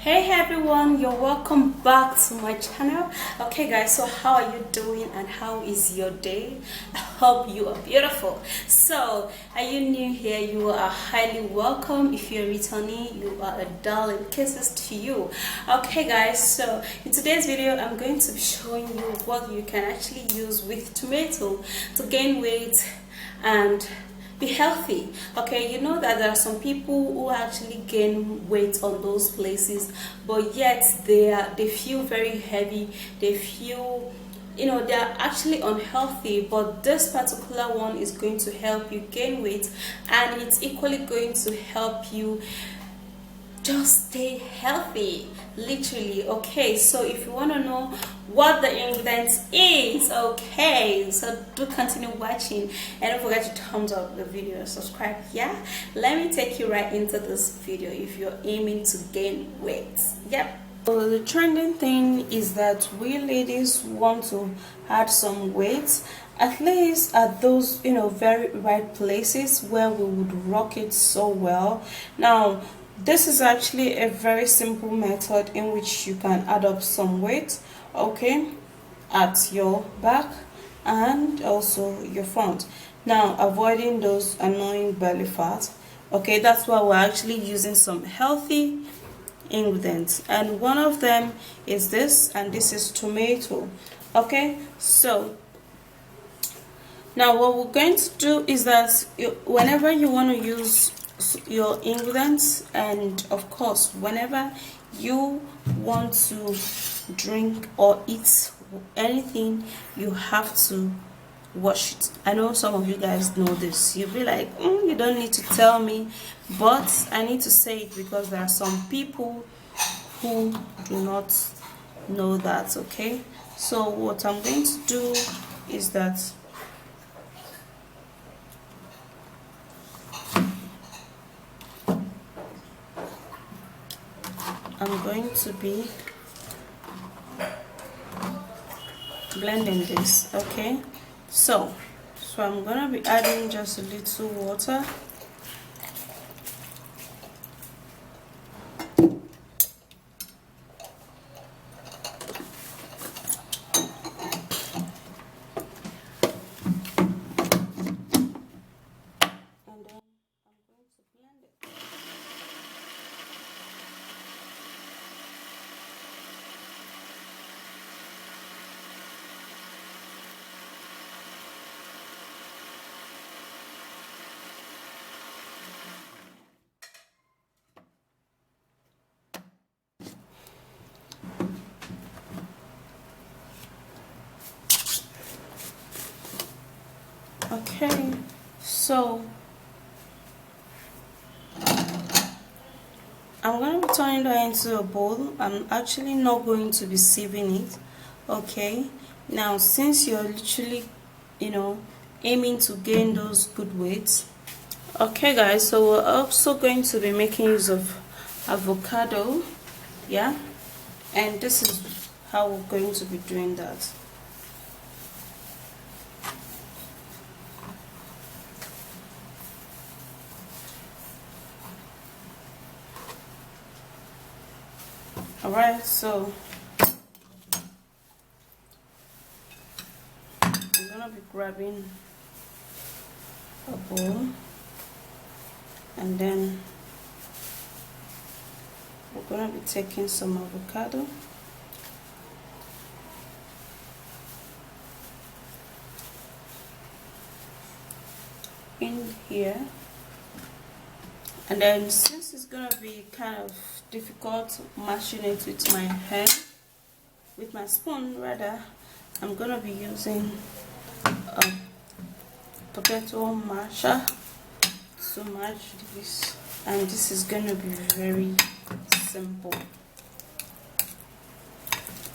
Hey everyone, you're welcome back to my channel. Okay guys, so how are you doing and how is your day? I hope you are beautiful. So are you new here? You are highly welcome. If you're returning, you are a darling. Kisses to you. Okay guys, so in today's video I'm going to be showing you what you can actually use with tomato to gain weight and be healthy. Okay, you know that there are some people who actually gain weight on those places, but yet they feel very heavy. They feel, they are actually unhealthy, but this particular one is going to help you gain weight, and it's equally going to help you just stay healthy, literally. Okay, so if you want to know what the ingredients is, okay, so do continue watching and don't forget to thumbs up the video and subscribe. Yeah, let me take you right into this video if you're aiming to gain weight. Yep. So the trending thing is that we ladies want to add some weight, at least at those very right places where we would rock it so well. Now this is actually a very simple method in which you can add up some weight, okay, at your back and also your front. Now avoiding those annoying belly fat. Okay, that's why we're actually using some healthy ingredients, and one of them is this, and this is tomato. Okay, so now what we're going to do is that whenever you want to use your ingredients, and of course whenever you want to drink or eat anything, you have to wash it. I know some of you guys know this. You'll be like, you don't need to tell me, but I need to say it because there are some people who do not know that. Okay, so what I'm going to do is that I'm going to be blending this. Okay, so I'm gonna be adding just a little water. Okay, so I'm going to be turning that into a bowl. I'm actually not going to be sieving it. Okay, now since you're literally aiming to gain those good weights, okay guys, so we're also going to be making use of avocado. Yeah, and this is how we're going to be doing that. Alright, so I'm gonna be grabbing a bowl, and then we're gonna be taking some avocado, in here, and then since it's gonna be kind of difficult mashing it with my hand, with my spoon rather, I'm gonna be using a potato masher to mash this, and this is gonna be very simple.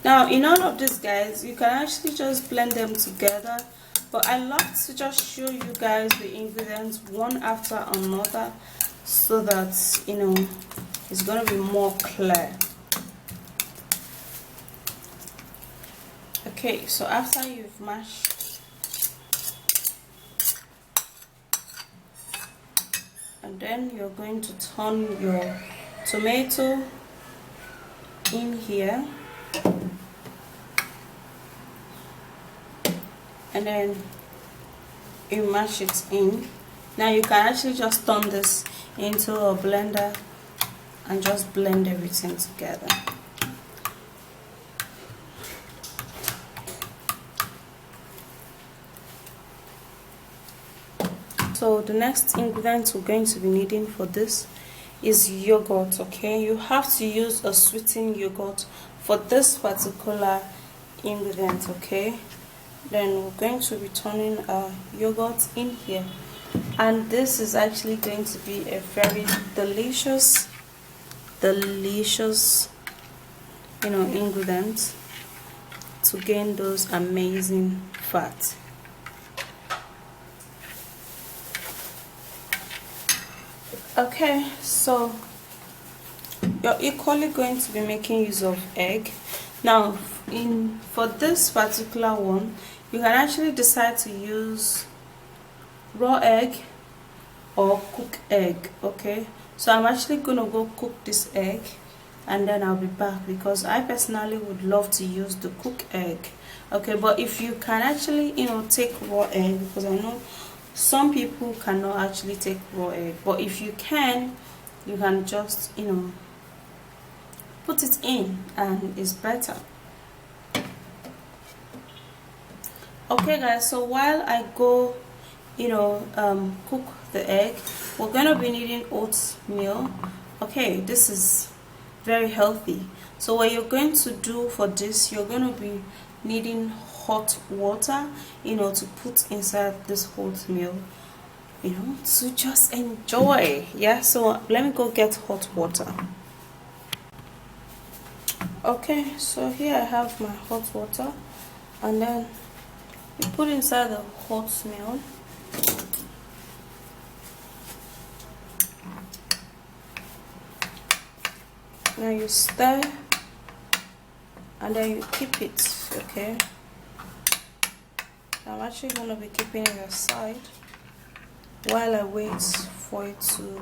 Now in all of this guys, you can actually just blend them together, but I love to just show you guys the ingredients one after another so that it's gonna be more clear. Okay, so after you've mashed, and then you're going to turn your tomato here, and then you mash it in. Now you can actually just turn this into a blender and just blend everything together. So the next ingredient we're going to be needing for this is yogurt. Okay, you have to use a sweetened yogurt for this particular ingredient. Okay, then we're going to be turning our yogurt in here, and this is actually going to be a very delicious ingredient to gain those amazing fats. Okay, so you're equally going to be making use of egg. Now for this particular one, you can actually decide to use raw egg or cooked egg. Okay, so I'm actually gonna go cook this egg and then I'll be back, because I personally would love to use the cooked egg. Okay, but if you can actually take raw egg, because I know some people cannot actually take raw egg, but if you can just put it in and it's better. Okay guys, so while I go cook the egg, we're gonna be needing oatmeal. Okay, this is very healthy. So what you're going to do for this, you're going to be needing hot water to put inside this oatmeal to just enjoy. Yeah, so let me go get hot water. Okay, so here I have my hot water, and then you put inside the oatmeal. Now you stir and then you keep it. Okay, I'm actually going to be keeping it aside while I wait for it to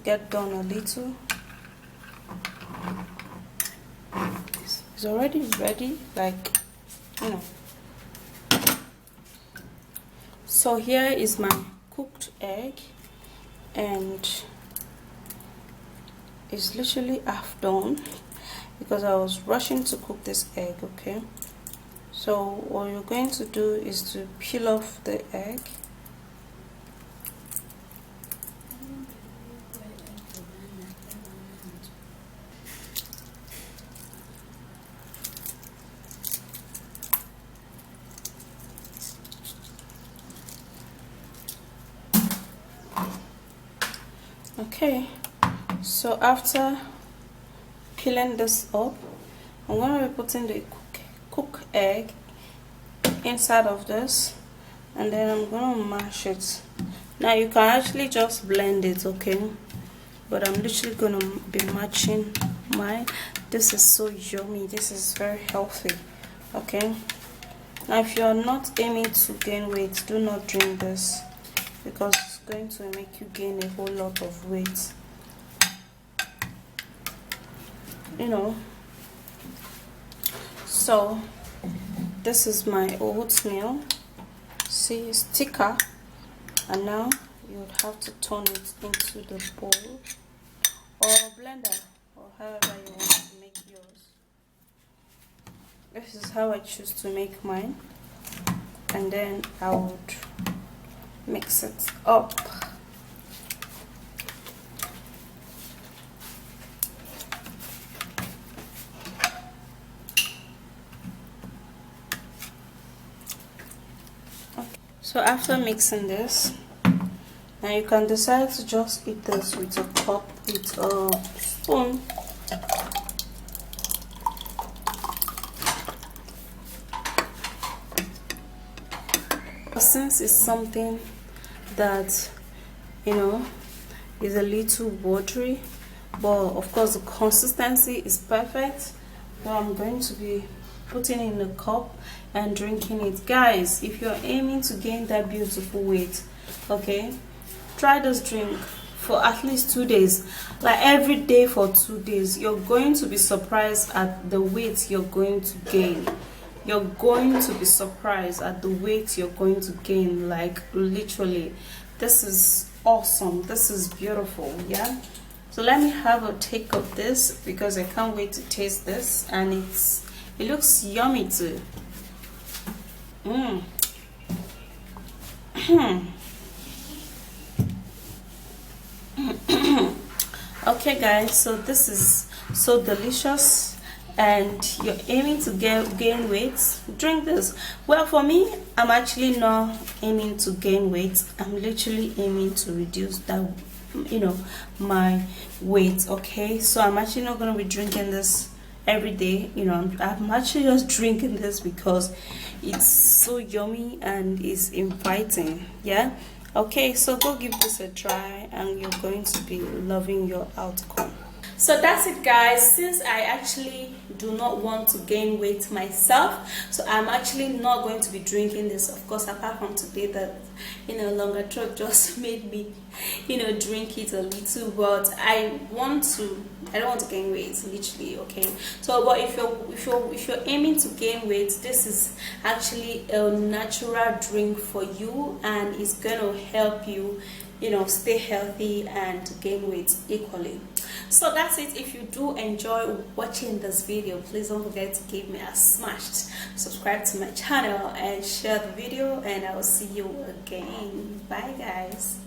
get done a little. It's already ready, like So here is my cooked egg, and it's literally half done because I was rushing to cook this egg. Okay, so what you're going to do is to peel off the egg. Okay, so after peeling this up, I'm going to be putting the cooked egg inside of this, and then I'm going to mash it. Now you can actually just blend it, okay, but I'm literally going to be matching mine. This is so yummy. This is very healthy. Okay, now if you're not aiming to gain weight, do not drink this, because it's going to make you gain a whole lot of weight. So this is my oatmeal. See, it's thicker, and now you would have to turn it into the bowl or blender, or however you want to make yours. This is how I choose to make mine, and then I would mix it up. So after mixing this, now you can decide to just eat this with a cup, with a spoon. Since it's something that is a little watery, but of course the consistency is perfect, so I'm going to be putting it in a cup and drinking it. Guys, if you're aiming to gain that beautiful weight, okay, try this drink for at least 2 days, like every day for 2 days, you're going to be surprised at the weight you're going to gain. You're going to be surprised at the weight you're going to gain. Like literally, this is awesome, this is beautiful. Yeah, so let me have a take of this because I can't wait to taste this, and it looks yummy too. Okay guys, so this is so delicious, and you're aiming to gain weight, drink this. Well, for me, I'm actually not aiming to gain weight. I'm literally aiming to reduce that, my weight. Okay, so I'm actually not going to be drinking this every day. I'm actually just drinking this because it's so yummy and it's inviting. Yeah, okay, so go give this a try and you're going to be loving your outcome. So that's it guys. Since I actually do not want to gain weight myself, so I'm actually not going to be drinking this, of course, apart from today that longer trip just made me drink it a little. But I don't want to gain weight, literally. Okay, so but if you're aiming to gain weight, this is actually a natural drink for you, and it's gonna help you stay healthy and gain weight equally. So that's it. If you do enjoy watching this video, please don't forget to give me a smashed subscribe to my channel and share the video, and I will see you again. Bye guys.